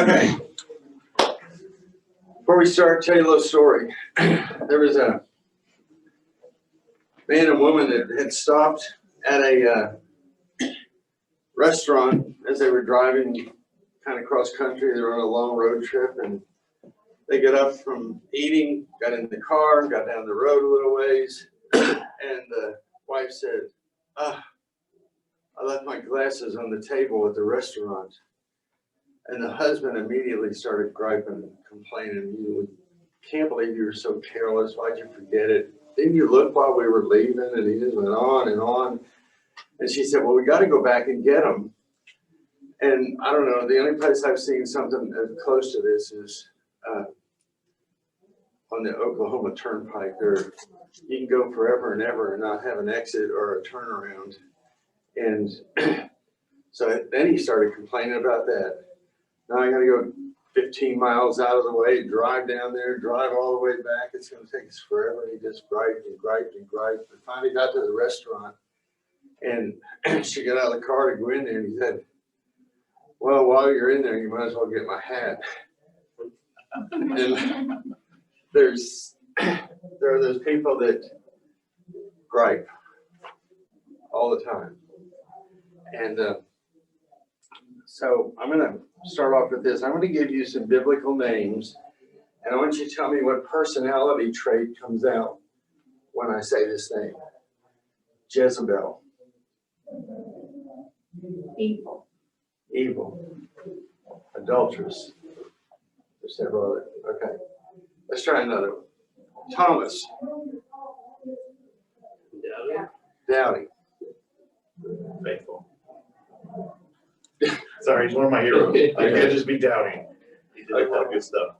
Okay. Before we start, tell you a little story. There was a man and woman that had stopped at a restaurant as they were driving kind of cross country. They were on a long road trip, and they got up from eating, got in the car, got down the road a little ways, and the wife said, I left my glasses on the table at the restaurant. And the husband immediately started griping and complaining. You can't believe you were so careless. Why'd you forget it? Didn't you look while we were leaving? And he just went on and on. And she said, well, we got to go back and get them. And I don't know, the only place I've seen something as close to this is on the Oklahoma Turnpike. There, you can go forever and ever and not have an exit or a turnaround. And so then he started complaining about that. Now I got to go 15 miles out of the way, drive down there, drive all the way back. It's going to take us forever. He just griped and griped and griped. But finally got to the restaurant, and she got out of the car to go in there, and he said, well, while you're in there, you might as well get my hat. And there are those people that gripe all the time. And so I'm going to start off with this. I'm going to give you some biblical names, and I want you to tell me what personality trait comes out when I say this name. Jezebel. Evil. Evil. Adulteress. There's several other. Okay. Let's try another one. Thomas. Doubting. Faithful. Sorry, he's one of my heroes. I can't just be doubting. He did a lot of good stuff.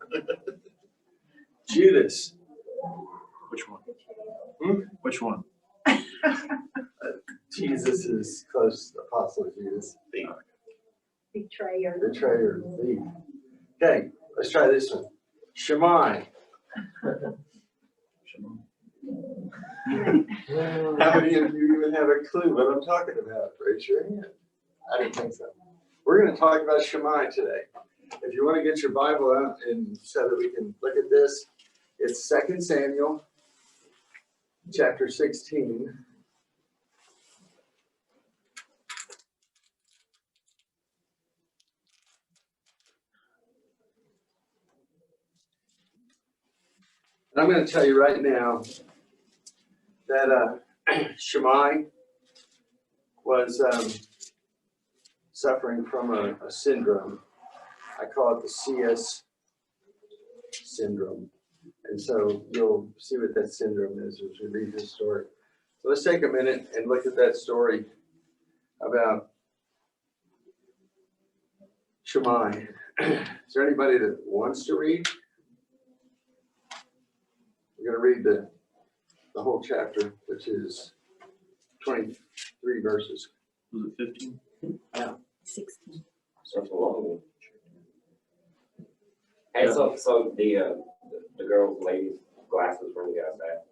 Judas. Which one? Hmm? Which one? Jesus is close apostle Judas. Thief. Betrayer. Betrayer. Thief. Okay, let's try this one. Shimei. How many of you even have a clue what I'm talking about? Raise your hand. I didn't think so. We're going to talk about Shimei today. If you want to get your Bible out and so that we can look at this, it's 2 Samuel chapter 16. And I'm going to tell you right now that Shimei was suffering from a syndrome. I call it the CS syndrome. And so you'll see what that syndrome is as we read this story. So let's take a minute and look at that story about Shimei. Is there anybody that wants to read? We're going to read the whole chapter, which is 23 verses. Was it 15? Yeah. 16. Such a long one. Hey, so the girl's lady's glasses were in the guy's hat.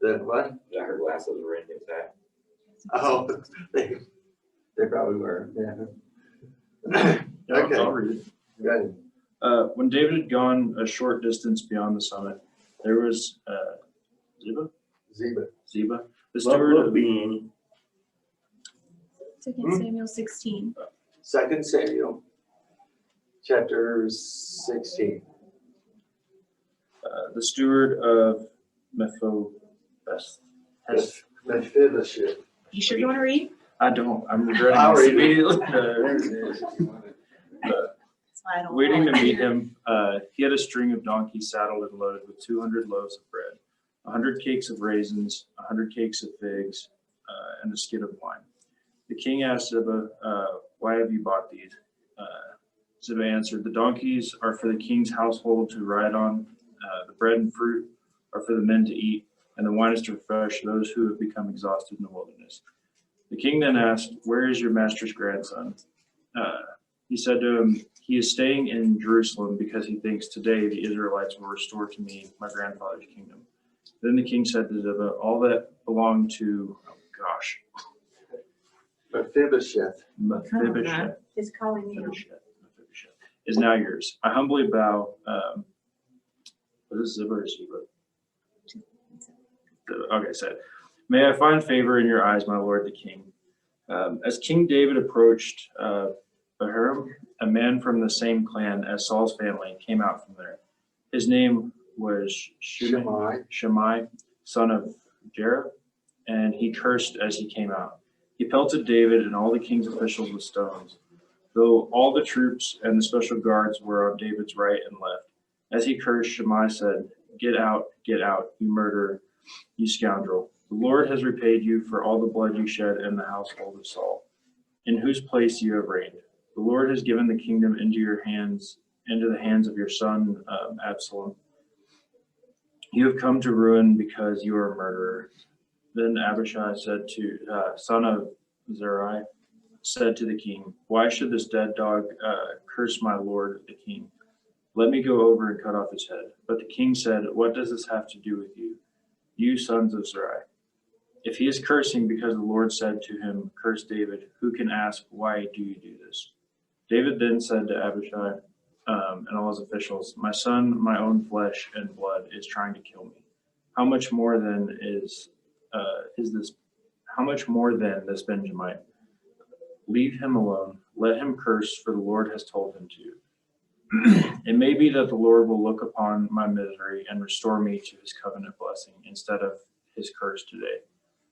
The what? Yeah, her glasses were in his hat. Oh, they probably were. Yeah. Yeah, Okay. I'll read it. Go ahead. When David had gone a short distance beyond the summit, there was Ziba, the steward of being 2 Samuel 16. 2 Samuel chapter 16. The steward of Mephibosheth. Mephibosheth. You sure you want to read? I don't. I'm regretting I'll this read it. immediately. There it is, if you want it. That's why I don't Waiting know to it. meet him, he had a string of donkeys saddled and loaded with 200 loaves of bread, 100 cakes of raisins, 100 cakes of figs, and a skin of wine. The king asked Ziba, why have you bought these? Ziba answered, the donkeys are for the king's household to ride on, the bread and fruit are for the men to eat, and the wine is to refresh those who have become exhausted in the wilderness. The king then asked, where is your master's grandson? He said to him, he is staying in Jerusalem because he thinks today the Israelites will restore to me my grandfather's kingdom. Then the king said to Ziba, all that belonged to, Mephibosheth. Mephibosheth. Just calling you. Mephibosheth is now yours. I humbly bow. Was this Ziba or Sheba? Okay, said, may I find favor in your eyes, my lord the king. As King David approached Bahurim, a man from the same clan as Saul's family came out from there. His name was Shimei, son of Jerah, and he cursed as he came out. He pelted David and all the king's officials with stones, though all the troops and the special guards were on David's right and left. As he cursed, Shimei said, get out, you murderer, you scoundrel. The Lord has repaid you for all the blood you shed in the household of Saul, in whose place you have reigned. The Lord has given the kingdom into the hands of your son Absalom. You have come to ruin because you are a murderer. Then Abishai said to son of Zeruiah, said to the king, why should this dead dog curse my lord the king? Let me go over and cut off his head. But the king said, what does this have to do with you, you sons of Zeruiah? If he is cursing because the Lord said to him, curse David, who can ask, why do you do this? David then said to Abishai and all his officials, my son, my own flesh and blood, is trying to kill me. How much more then is this? How much more than this Benjamite? Leave him alone. Let him curse, for the Lord has told him to. It may be that the Lord will look upon my misery and restore me to his covenant blessing instead of his curse today.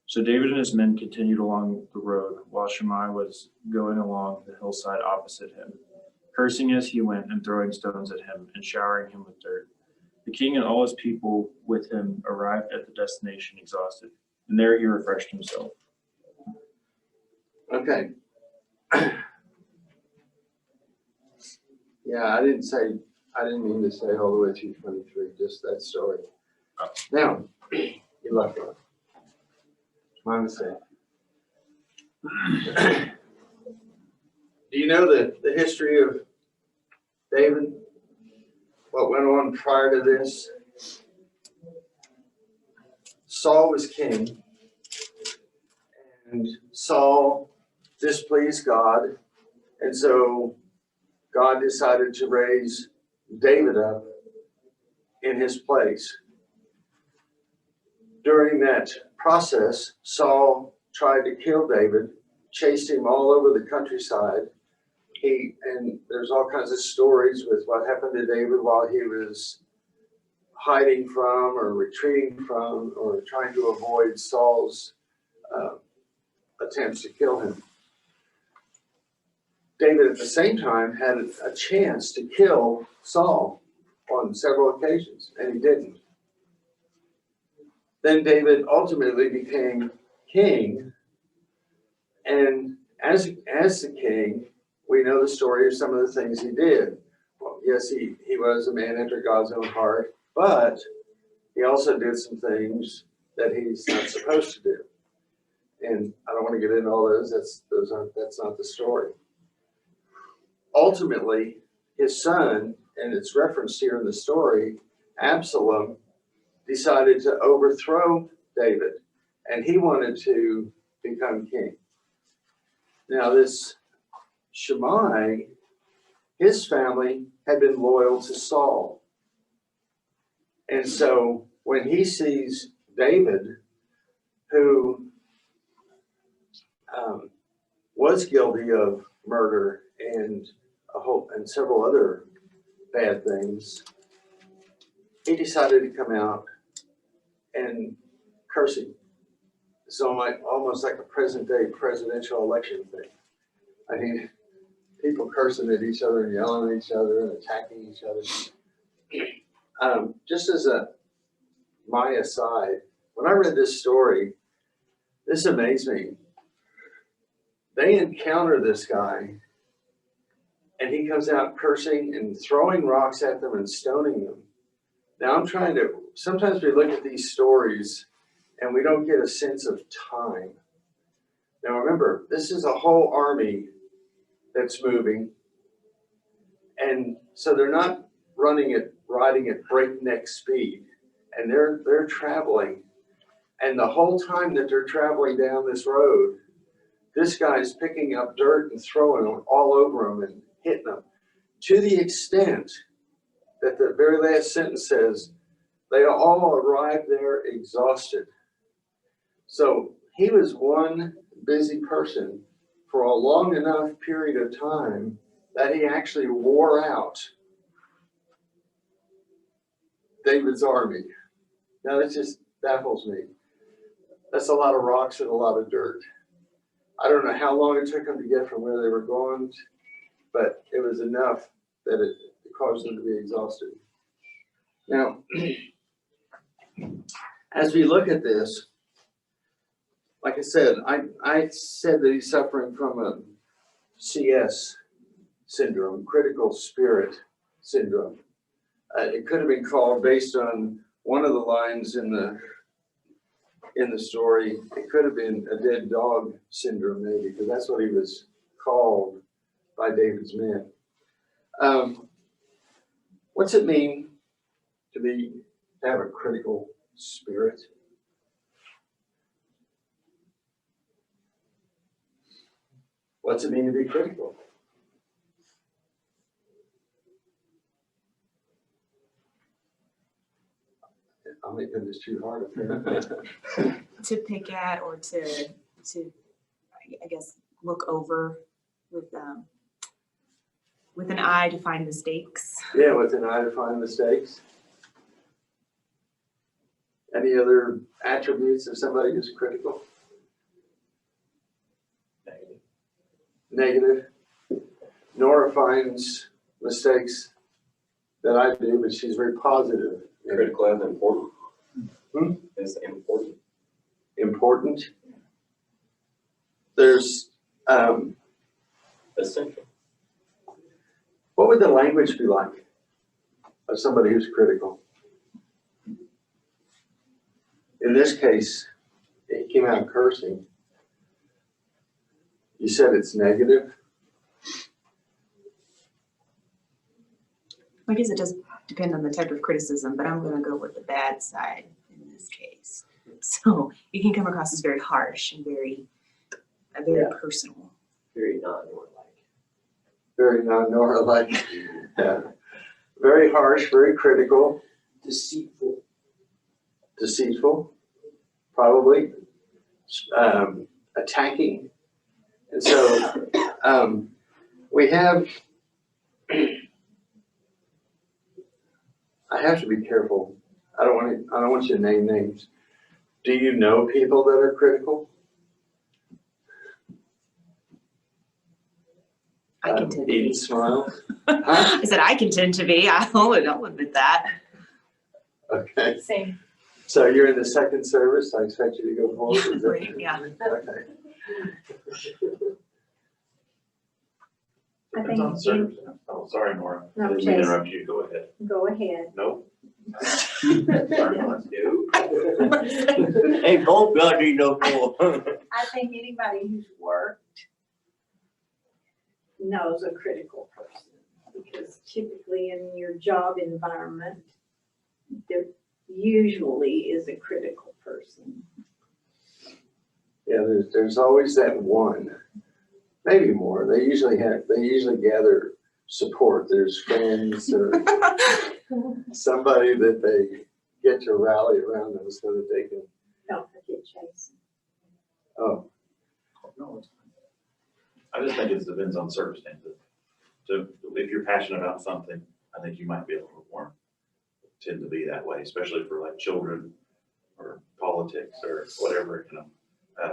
So David and his men continued along the road, while Shimei was going along the hillside opposite him, cursing as he went and throwing stones at him and showering him with dirt. The king and all his people with him arrived at the destination exhausted, and there he refreshed himself. Okay. Yeah, I didn't mean to say all the way through 23, just that story. Now, you left off. My mistake. Do you know the history of David? What went on prior to this? Saul was king, and Saul displeased God, and so God decided to raise David up in his place. During that process, Saul tried to kill David, chased him all over the countryside. And there's all kinds of stories with what happened to David while he was hiding from or retreating from or trying to avoid Saul's attempts to kill him. David at the same time had a chance to kill Saul on several occasions, and he didn't. Then David ultimately became king, and as the king, we know the story of some of the things he did. Well, yes, he was a man after God's own heart, but he also did some things that he's not supposed to do. And I don't want to get into all those. That's not the story. Ultimately, his son, and it's referenced here in the story, Absalom, decided to overthrow David, and he wanted to become king. Now, this Shimei, his family had been loyal to Saul. And so when he sees David, who was guilty of murder and several other bad things, he decided to come out and curse him. It's almost like a present day presidential election thing. I mean, people cursing at each other and yelling at each other and attacking each other. Just as my aside, when I read this story, this amazed me. They encounter this guy, and he comes out cursing and throwing rocks at them and stoning them. Now sometimes we look at these stories and we don't get a sense of time. Now remember, this is a whole army that's moving, and so they're not riding at breakneck speed, and they're traveling, and the whole time that they're traveling down this road, this guy's picking up dirt and throwing them all over them and hitting them to the extent that the very last sentence says, they all arrived there exhausted. So he was one busy person for a long enough period of time that he actually wore out David's army. Now that just baffles me. That's a lot of rocks and a lot of dirt. I don't know how long it took them to get from where they were going, but it was enough that it caused them to be exhausted. Now, as we look at this, like I said, I said that he's suffering from a CS syndrome, critical spirit syndrome. It could have been called, based on one of the lines in the story, it could have been a dead dog syndrome, maybe, because that's what he was called by David's men. What's it mean to have a critical spirit? What's it mean to be critical? I'll make this too hard up here. To pick at or to I guess look over with an eye to find mistakes. Yeah, with an eye to find mistakes. Any other attributes of somebody who's critical? Negative. Nora finds mistakes that I do, but she's very positive. Critical and important. Hmm? Is important. Important. There's, Essential. what would the language be like of somebody who's critical? In this case, it came out cursing. You said it's negative. I guess it does depend on the type of criticism, but I'm going to go with the bad side in this case. So you can come across as very harsh and very personal. Very non-Nora-like. Very non-Nora-like. Yeah. Very harsh, very critical. Deceitful. Deceitful, probably. Attacking. And so we have, I have to be careful. I don't want you to name names. Do you know people that are critical? I can tend to Eden be. smiles. Huh? I said I can tend to be. I'll admit that. Okay. Same. So you're in the second service. I expect you to go forward. Is that- Right, yeah. Okay. I Depends on the think circumstance. Oh, sorry, Nora. I No, didn't mean to Chase. interrupt you. Go ahead. Go ahead. Nope. Sorry, let's do. Hey, both y'all need no more. I think anybody who's worked knows a critical person, because typically in your job environment, there usually is a critical person. Yeah, there's always that one, maybe more. They usually gather support. There's friends or somebody that they get to rally around them so that they can. Don't forget Jason. Oh, No, it's fine. I just think it depends on circumstances. So if you're passionate about something, I think you might be a little more tend to be that way, especially for like children or politics or whatever, you know.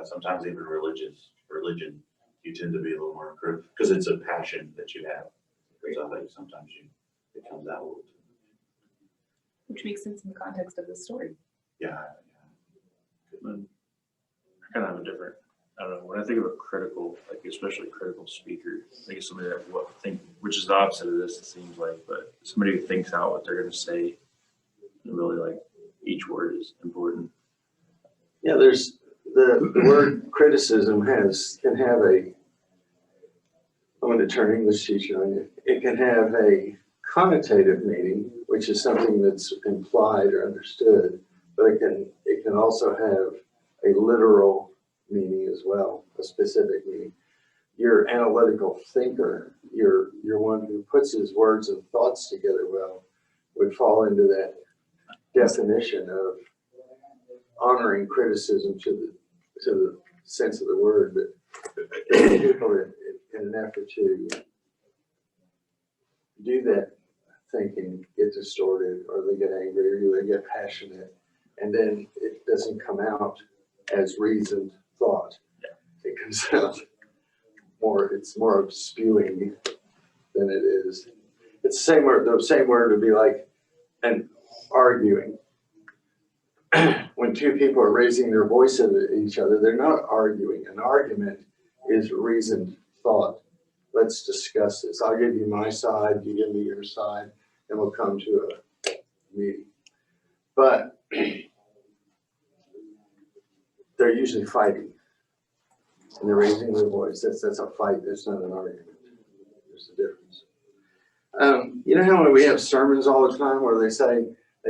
Sometimes even religion, you tend to be a little more critical because it's a passion that you have. Because I think sometimes it comes out a little too Which makes sense in the context of the story. yeah. And I kind of have a different, I don't know, when I think of a critical, like especially critical speaker, I think it's somebody that which is the opposite of this, it seems like, but somebody who thinks out what they're going to say and really like each word is important. yeah. There's the word criticism can have a. I'm going to turn English teacher on you. It can have a connotative meaning, which is something that's implied or understood, but it can also have a literal meaning as well, a specific meaning. your analytical thinker, you're one who puts his words and thoughts together well, would fall into that definition of honoring criticism to the sense of the word, but people in an effort to do that thinking get distorted, or they get angry, or they get passionate, and then it doesn't come out as reasoned thought. It comes out it's more of spewing than it is. It's the same word would be like an arguing. When two people are raising their voice at each other, they're not arguing. An argument is reasoned thought. Let's discuss this. I'll give you my side, you give me your side, and we'll come to a meeting. But they're usually fighting. And they're raising their voice. That's a fight. That's not an argument. There's a difference. You know how we have sermons all the time where they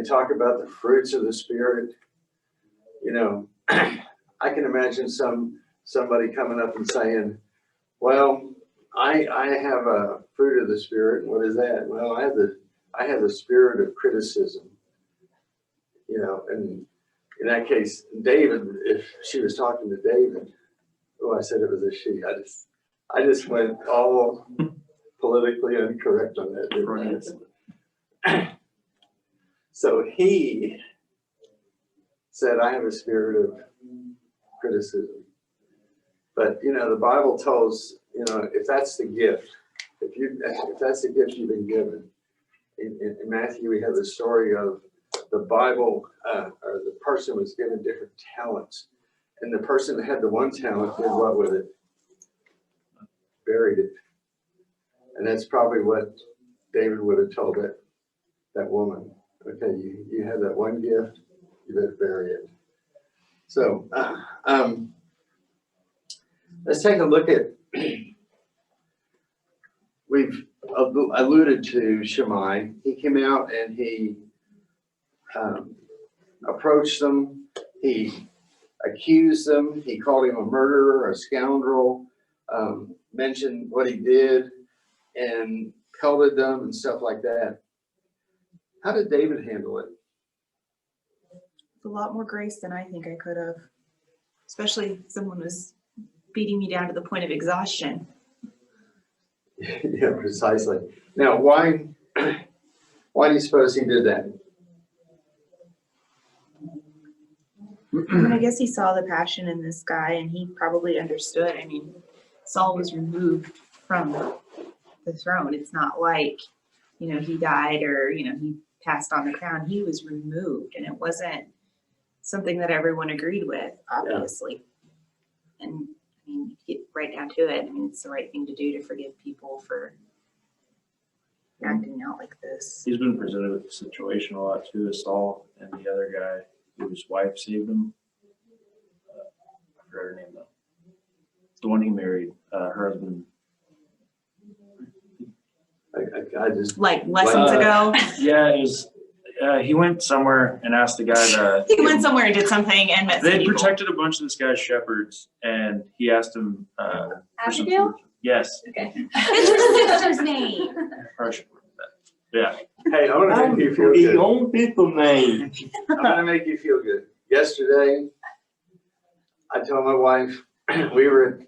talk about the fruits of the Spirit? You know, I can imagine somebody coming up and saying, well, I have a fruit of the Spirit. What is that? Well, I have the spirit of criticism. You know, and in that case, David, if she was talking to David, I said it was a she. I just went all politically incorrect on that, didn't I? So he said, I have a spirit of criticism. But, you know, the Bible tells, you know, if that's the gift, if that's the gift you've been given, in Matthew, we have the story of the Bible, or the person was given different talents. And the person that had the one talent did what with it? Buried it. And that's probably what David would have told that woman. Okay, you have that one gift, you better bury it. So let's take a look at, we've alluded to Shimei. He came out and he approached them. He accused them. He called him a murderer, a scoundrel, mentioned what he did, and pelted them and stuff like that. How did David handle it? With a lot more grace than I think I could have, especially if someone was beating me down to the point of exhaustion. Yeah, precisely. Now, why do you suppose he did that? I mean, I guess he saw the passion in this guy and he probably understood. I mean, Saul was removed from the throne. It's not like, you know, he died or, you know, he passed on the crown. He was removed, and it wasn't something that everyone agreed with, obviously. Yeah. And I mean, you get right down to it. I mean, it's the right thing to do to forgive people for acting out like this. He's been presented with the situation a lot too, as Saul and the other guy whose wife saved him. I forgot her name though. The one he married, her husband. I just Like lessons ago. Yeah, it was. He went somewhere and asked the guy to. He went somewhere and did something and met some They people. protected a bunch of this guy's shepherds, and he asked him. For some Abigail? food. Yes. Okay. It's his sister's name. Probably should work with that. Yeah. Hey, I want to make you feel His good. own people name. I'm going to make you feel good. Yesterday, I told my wife, we were at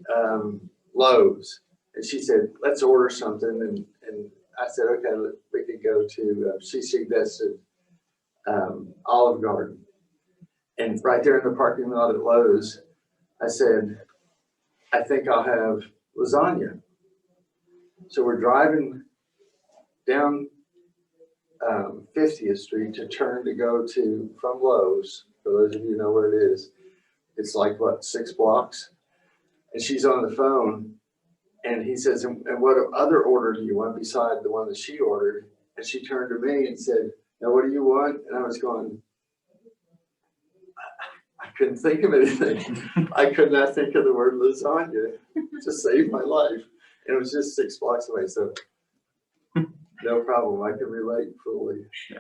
Lowe's, and she said, let's order something. And I said, okay, we could go to, she suggested Olive Garden. And right there in the parking lot at Lowe's, I said, I think I'll have lasagna. So we're driving down 50th Street to turn to go from Lowe's. For those of you who know where it is, it's like, what, 6 blocks? And she's on the phone, and he says, and what other order do you want beside the one that she ordered? And she turned to me and said, now what do you want? And I was going, I couldn't think of anything. I could not think of the word lasagna to save my life. And it was just 6 blocks away, so no problem. I can relate fully. Yeah.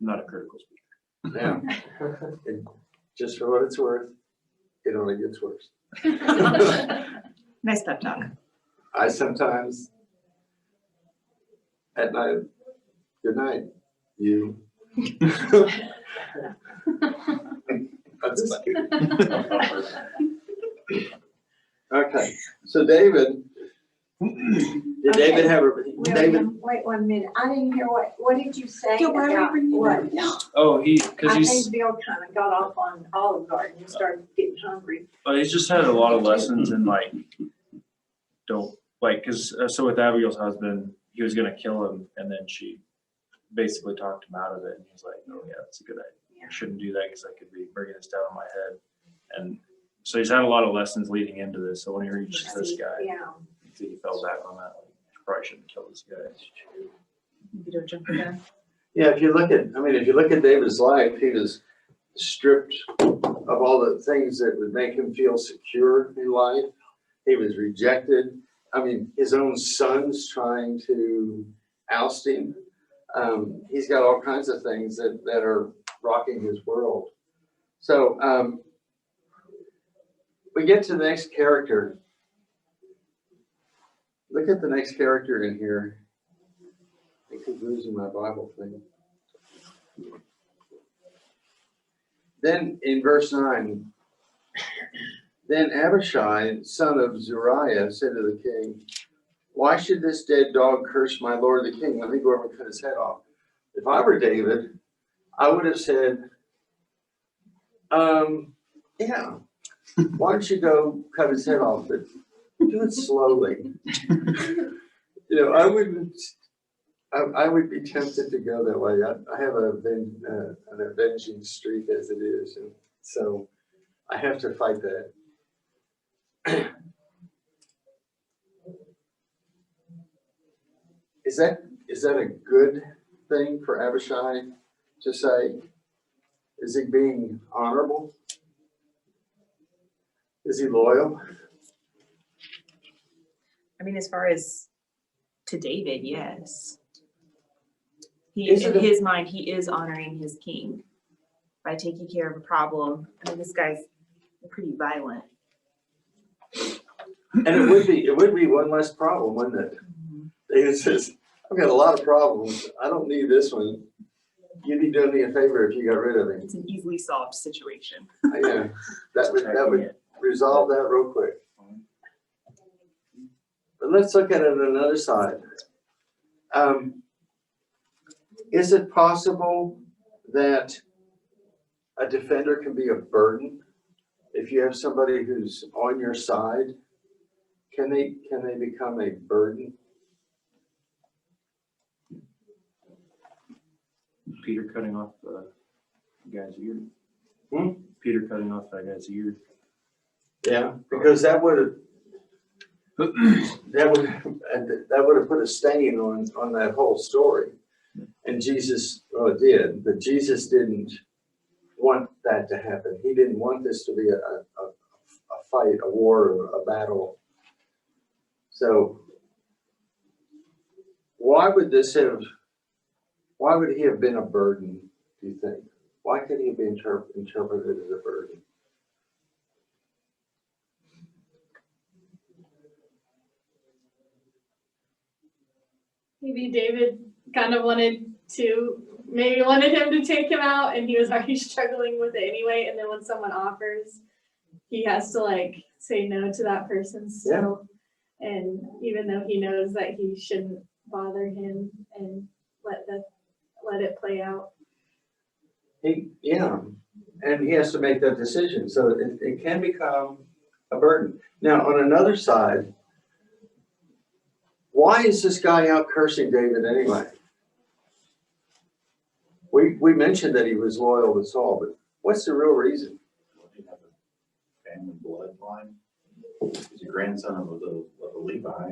Not a critical speaker. Now, and just for what it's worth, it only gets worse. Nice pep talk. I sometimes at night, good night, you. That's okay, so David, did David have a, David, William, wait 1 minute. I didn't hear what did you say Gil, why are we about bringing what? Oh, because I he's, think Bill kind of got off on Olive Garden and started getting hungry. he's just had a lot of lessons in like, don't, like, because, so with Abigail's husband, he was gonna kill him, and then she basically talked him out of it, and he was like, oh yeah, that's a good idea. I shouldn't do that because I could be bringing this down on my head. And so he's had a lot of lessons leading into this, so when he reaches this guy, Yeah. he fell back on that, like, probably shouldn't kill this guy. You don't jump the gun. yeah, if you look at David's life, he was stripped of all the things that would make him feel secure in life. He was rejected. I mean, his own son's trying to oust him. He's got all kinds of things that are rocking his world. So we get to the next character. Look at the next character in here. I keep losing my Bible thing. Then in verse 9, then Abishai, son of Zeruiah, said to the king, why should this dead dog curse my lord the king? Let me go over and cut his head off. If I were David, I would have said, yeah, why don't you go cut his head off, but do it slowly. I would be tempted to go that way. I have an avenging streak as it is, and so I have to fight that. Is that a good thing for Abishai to say? Is he being honorable? Is he loyal? I mean, as far as to David, yes. Is it In a- his mind, he is honoring his king by taking care of a problem. I mean, this guy's pretty violent. And it would be one less problem, wouldn't it? David says, I've got a lot of problems. I don't need this one. You'd be doing me a favor if you got rid of him. It's an easily solved situation. Yeah, that would resolve that real quick. But let's look at it on another side. Is it possible that a defender can be a burden? If you have somebody who's on your side, can they become a burden? Peter cutting off the guy's ear. Hmm? Peter cutting off that guy's ear. Yeah, because that would have put a stain on that whole story. And Jesus, well, it did, but Jesus didn't want that to happen. He didn't want this to be a fight, a war, a battle. So why would he have been a burden, do you think? Why could he have been interpreted as a burden? Maybe David kind of wanted him to take him out, and he was already struggling with it anyway. And then when someone offers, he has to like say no to that person still. Yeah. And even though he knows that he shouldn't bother him and let it play out. And he has to make that decision. So it can become a burden. Now, on another side, why is this guy out cursing David anyway? We mentioned that he was loyal to Saul, but what's the real reason? Well, he had a family bloodline. He's a grandson of a Levi,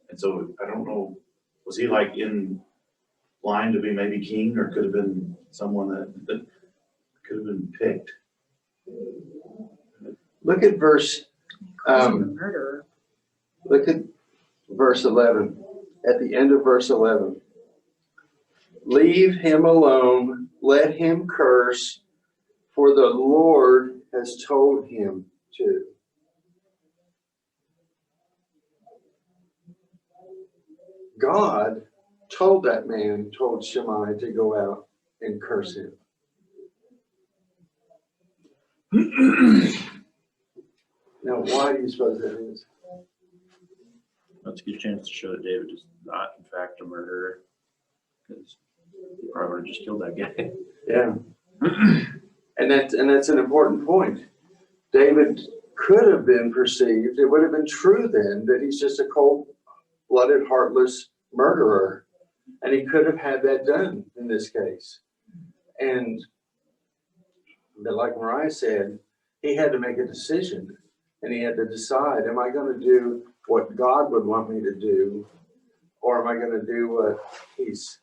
and so I don't know. Was he like in line to be maybe king, or could have been someone that could have been picked? Look at verse. Murderer. Look at verse 11. At the end of verse 11. Leave him alone, let him curse, for the Lord has told him to. God told that man, told Shimei to go out and curse him. Now, why do you suppose that is? That's a good chance to show that David is not in fact a murderer, because he probably would have just killed that guy. Yeah. And that's an important point. David could have been perceived, it would have been true then, that he's just a cold-blooded, heartless murderer. And he could have had that done in this case. And like Mariah said, he had to make a decision. And he had to decide, am I going to do what God would want me to do? Or am I going to do what is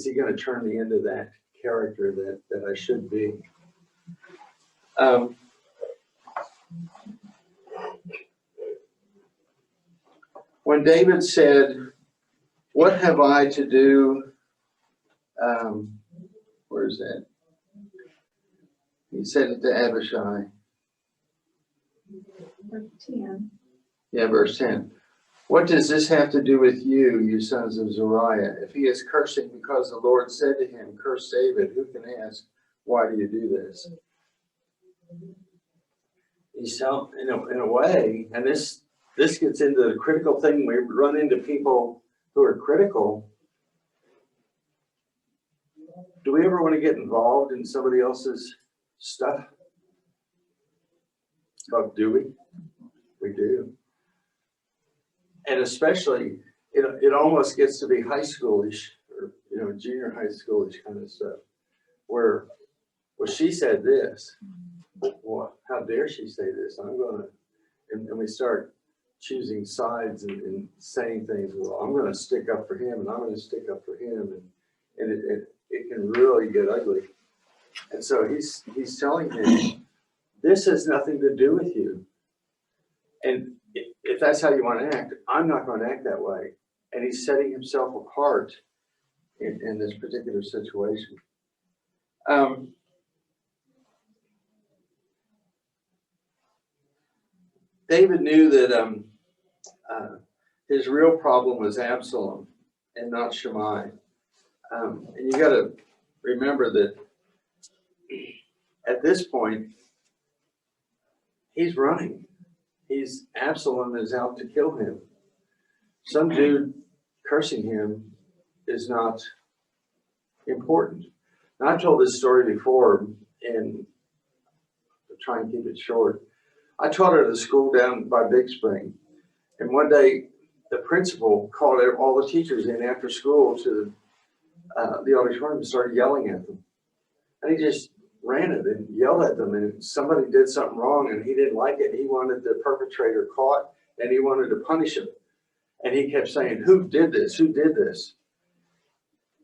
he going to turn me into that character that I should be? When David said, what have I to do? Where is that? He said it to Abishai. Verse 10. Yeah, verse 10. What does this have to do with you, you sons of Zeruiah? If he is cursing because the Lord said to him, curse David, who can ask, why do you do this? He's telling, in a way, and this gets into the critical thing. We run into people who are critical. Do we ever want to get involved in somebody else's stuff? Oh, do we? We do. And especially, it almost gets to be high schoolish, or junior high schoolish kind of stuff, where, well, she said this. Well, how dare she say this? I'm gonna, and we start choosing sides and saying things. Well, I'm gonna stick up for him, and I'm gonna stick up for him, and it can really get ugly. And so he's telling him, this has nothing to do with you. And if that's how you want to act, I'm not going to act that way. And he's setting himself apart in this particular situation. David knew that his real problem was Absalom and not Shimei. And you got to remember that at this point, he's running. Absalom is out to kill him. Some dude cursing him is not important. Now, I've told this story before, and I'll try and keep it short. I taught at a school down by Big Spring, and one day the principal called all the teachers in after school to the auditorium and started yelling at them. And he just ran it and yelled at them, and somebody did something wrong and he didn't like it. He wanted the perpetrator caught and he wanted to punish him. And he kept saying, who did this? Who did this?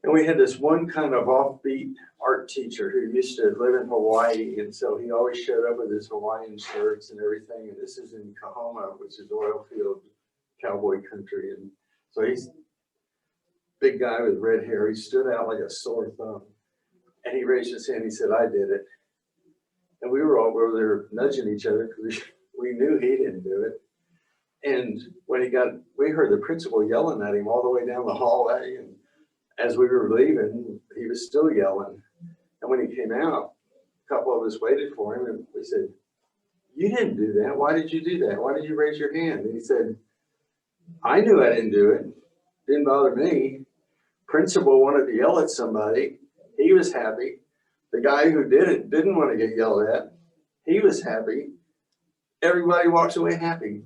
And we had this one kind of offbeat art teacher who used to live in Hawaii, and so he always showed up with his Hawaiian shirts and everything. And this is in Kahoma, which is oil field cowboy country. And so he's a big guy with red hair. He stood out like a sore thumb. And he raised his hand. He said, I did it. And we were all over there nudging each other because we knew he didn't do it. And when we heard the principal yelling at him all the way down the hallway. And as we were leaving, he was still yelling. And when he came out, a couple of us waited for him. And we said, you didn't do that. Why did you do that? Why did you raise your hand? And he said, I knew I didn't do it. Didn't bother me. Principal wanted to yell at somebody. He was happy. The guy who did it didn't want to get yelled at. He was happy. Everybody walks away happy.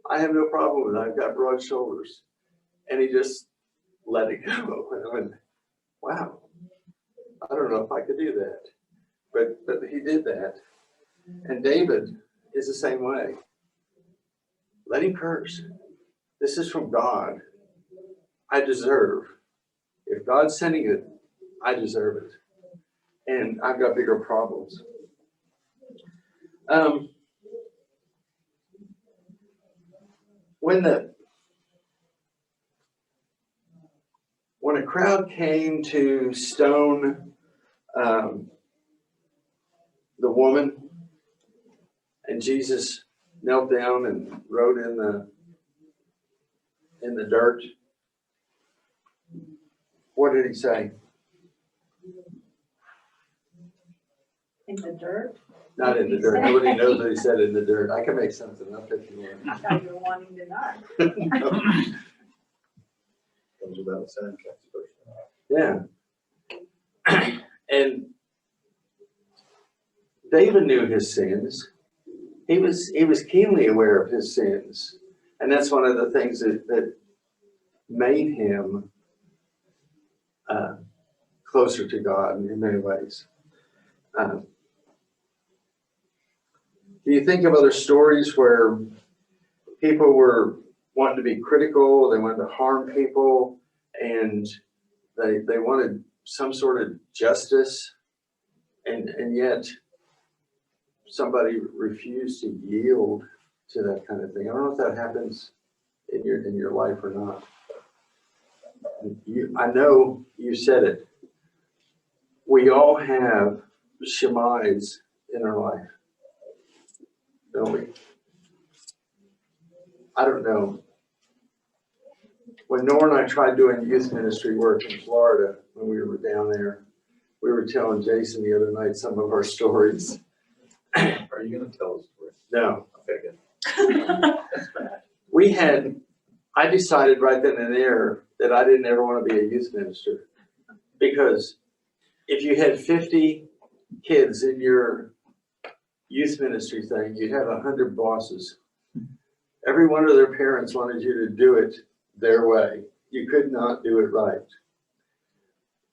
I have no problem with it. I've got broad shoulders. And he just let it go. And I went, wow, I don't know if I could do that. But he did that. And David is the same way. Let him curse. This is from God. I deserve. If God's sending it, I deserve it. And I've got bigger problems. When a crowd came to stone the woman, and Jesus knelt down and wrote in in the dirt. What did he say? In the dirt. Not in the dirt. Nobody knows what he said in the dirt. I can make something up if you I thought you were wanting to know. want. Comes without saying, that's the first one. Yeah. And David knew his sins. He was keenly aware of his sins. And that's one of the things that made him closer to God in many ways. Do you think of other stories where people were wanting to be critical, they wanted to harm people, and they wanted some sort of justice, and yet somebody refused to yield to that kind of thing? I don't know if that happens in your life or not. I know you said it. We all have Shemeis in our life, don't we? I don't know. When Nora and I tried doing youth ministry work in Florida, when we were down there, we were telling Jason the other night some of our stories. Are you gonna tell us? No. Okay, good. I decided right then and there that I didn't ever want to be a youth minister, because if you had 50 kids in your youth ministry thing, you'd have 100 bosses. Every one of their parents wanted you to do it their way. You could not do it right.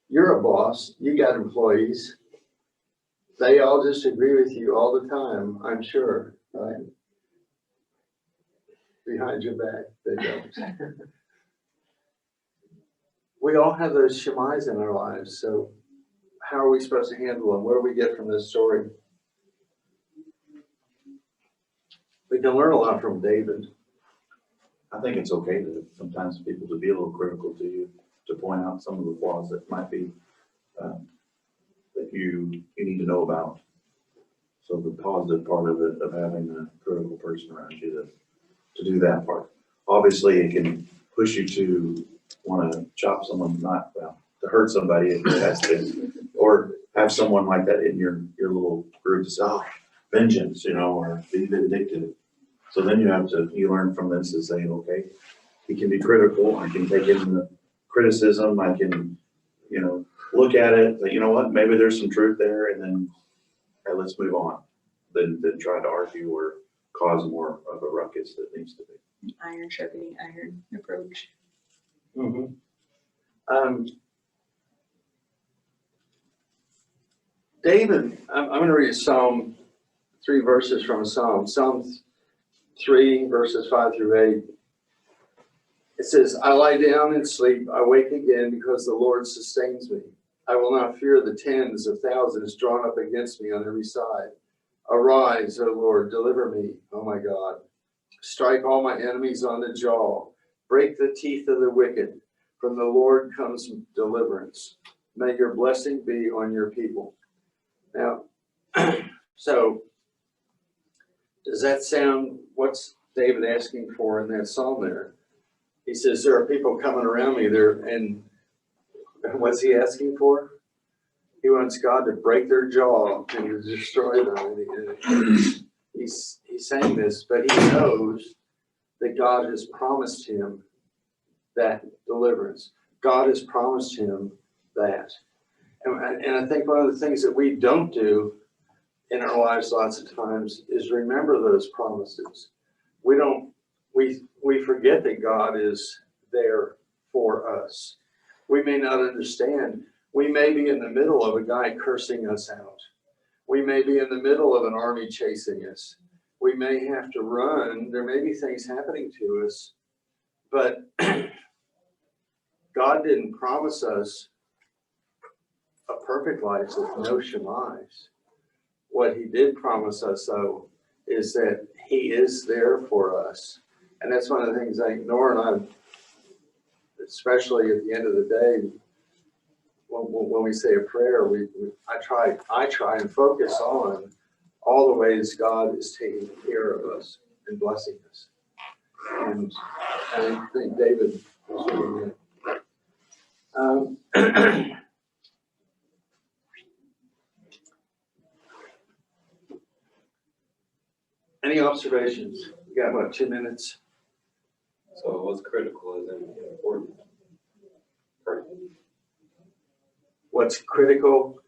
You're a boss, you got employees. They all just agree with you all the time, I'm sure, right? Behind your back, they don't. We all have those Shemeis in our lives, so how are we supposed to handle them? What do we get from this story? We can learn a lot from David. I think it's okay to sometimes people to be a little critical to you, to point out some of the flaws that might be, that you need to know about. So the positive part of it, of having a critical person around you to do that part. Obviously, it can push you to want to chop someone, not, well, to hurt somebody if it has to, or have someone like that in your little group to say, oh, vengeance, or be vindictive. So then you learn from this to say, okay, he can be critical, I can take in the criticism, I can, look at it, but you know what, maybe there's some truth there, and then, hey, let's move on, than try to argue or cause more of a ruckus that needs to be. Iron sharpening iron approach. David, I'm going to read Psalm 3 verses from a Psalm. Psalm 3 verses 5 through 8. It says, I lie down and sleep, I wake again because the Lord sustains me. I will not fear the tens of thousands drawn up against me on every side. Arise, O Lord, deliver me, O my God. Strike all my enemies on the jaw. Break the teeth of the wicked. From the Lord comes deliverance. May your blessing be on your people. Now, so does that sound, what's David asking for in that psalm there? He says, there are people coming around me there, and what's he asking for? He wants God to break their jaw and to destroy them. He's saying this, but he knows that God has promised him that deliverance. God has promised him that. And I think one of the things that we don't do in our lives lots of times is remember those promises. We forget that God is there for us. We may not understand. We may be in the middle of a guy cursing us out. We may be in the middle of an army chasing us. We may have to run. There may be things happening to us, but God didn't promise us a perfect life with no Shemeis. What he did promise us, though, is that he is there for us. And that's one of the things I think Nora and I, especially at the end of the day, when we say a prayer, I try and focus on all the ways God is taking care of us and blessing us. And I think David was doing it. Any observations? We got, what, 2 minutes? So what's critical is important. What's critical?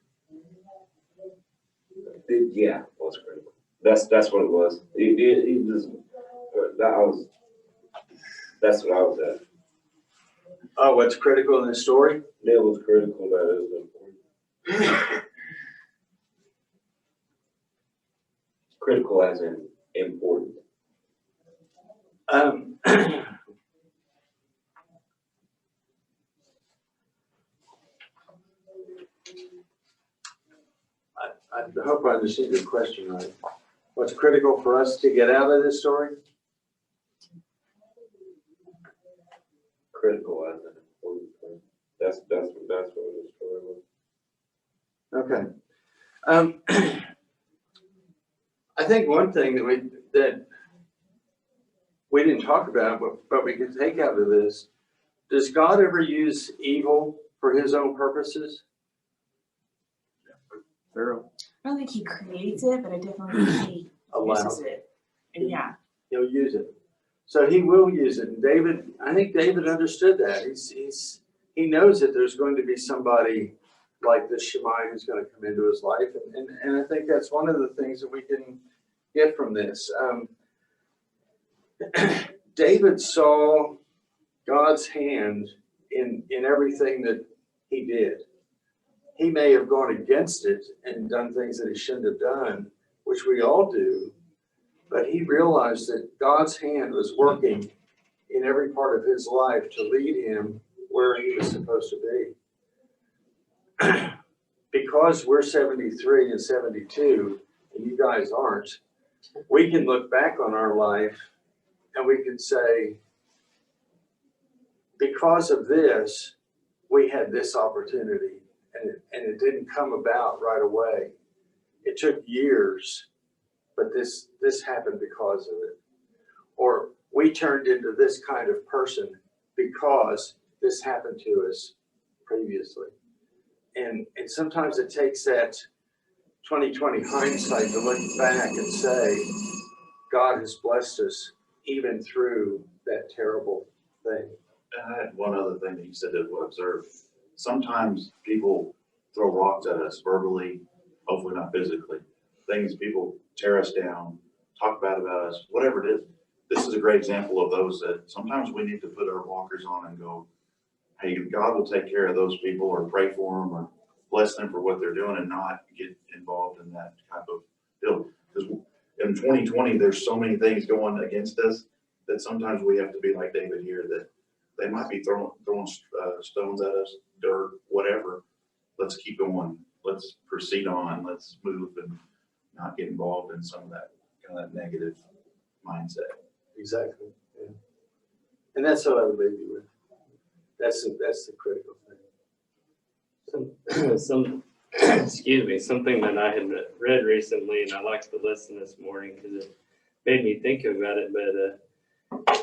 Yeah, what's critical. That's what it was. It just, that's what I was at. Oh, what's critical in the story? It was critical that it was important. Critical as in important. I hope I understood your question right. What's critical for us to get out of this story? Critical as an important thing. That's what the story was. Okay. I think one thing that we didn't talk about, but we can take out of this, does God ever use evil for his own purposes? Pharaoh. I don't think he creates it, but I definitely think he uses it. And yeah, He'll use it. So he will use it. And David, I think David understood that. He knows that there's going to be somebody like this Shimei who's going to come into his life. And I think that's one of the things that we can get from this. David saw God's hand in everything that he did. He may have gone against it and done things that he shouldn't have done, which we all do, but he realized that God's hand was working in every part of his life to lead him where he was supposed to be. Because we're 73 and 72, and you guys aren't, we can look back on our life and we can say, because of this, we had this opportunity. And it didn't come about right away. It took years, but this happened because of it. Or we turned into this kind of person because this happened to us previously. And sometimes it takes that 20/20 hindsight to look back and say, God has blessed us even through that terrible thing. And I had one other thing that you said that we observed. Sometimes people throw rocks at us verbally, hopefully not physically. Things people tear us down, talk bad about us, whatever it is. This is a great example of those that sometimes we need to put our walkers on and go, hey, God will take care of those people, or pray for them, or bless them for what they're doing, and not get involved in that type of deal. Because in 2020, there's so many things going against us that sometimes we have to be like David here, that they might be throwing stones at us, dirt, whatever. Let's keep going. Let's proceed on. Let's move and not get involved in some of that kind of negative mindset. Exactly. Yeah. And that's what I would leave you with. That's the critical thing. Excuse me, something that I had read recently, and I liked the lesson this morning because it made me think about it. But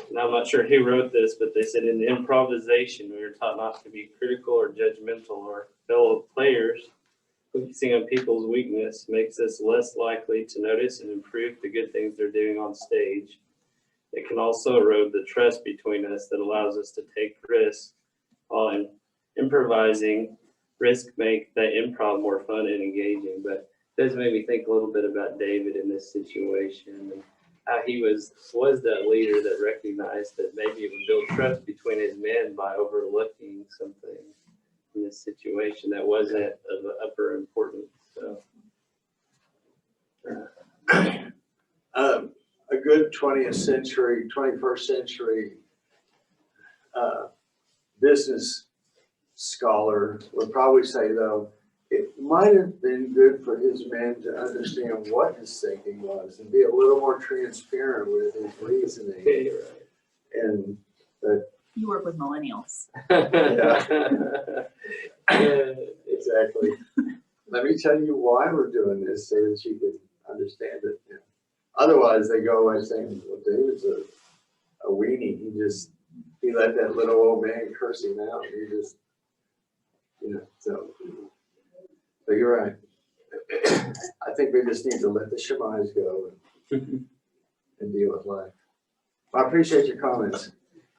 and I'm not sure who wrote this, but they said in improvisation, we are taught not to be critical or judgmental or fellow players. Focusing on people's weakness makes us less likely to notice and improve the good things they're doing on stage. It can also erode the trust between us that allows us to take risks while improvising. Risk make that improv more fun and engaging. But it does make me think a little bit about David in this situation and how he was that leader that recognized that maybe it would build trust between his men by overlooking something in this situation that wasn't of upper importance. So A good 21st century business scholar would probably say, though, it might have been good for his men to understand what his thinking was and be a little more transparent with his reasoning. yeah, you're right. And that, you work with millennials. exactly. Let me tell you why we're doing this so that you can understand it. Otherwise, they go away saying, well, David's a a weenie. He let that little old man curse him out. He just, so. But you're right. I think we just need to let the Shemeis go and deal with life. I appreciate your comments.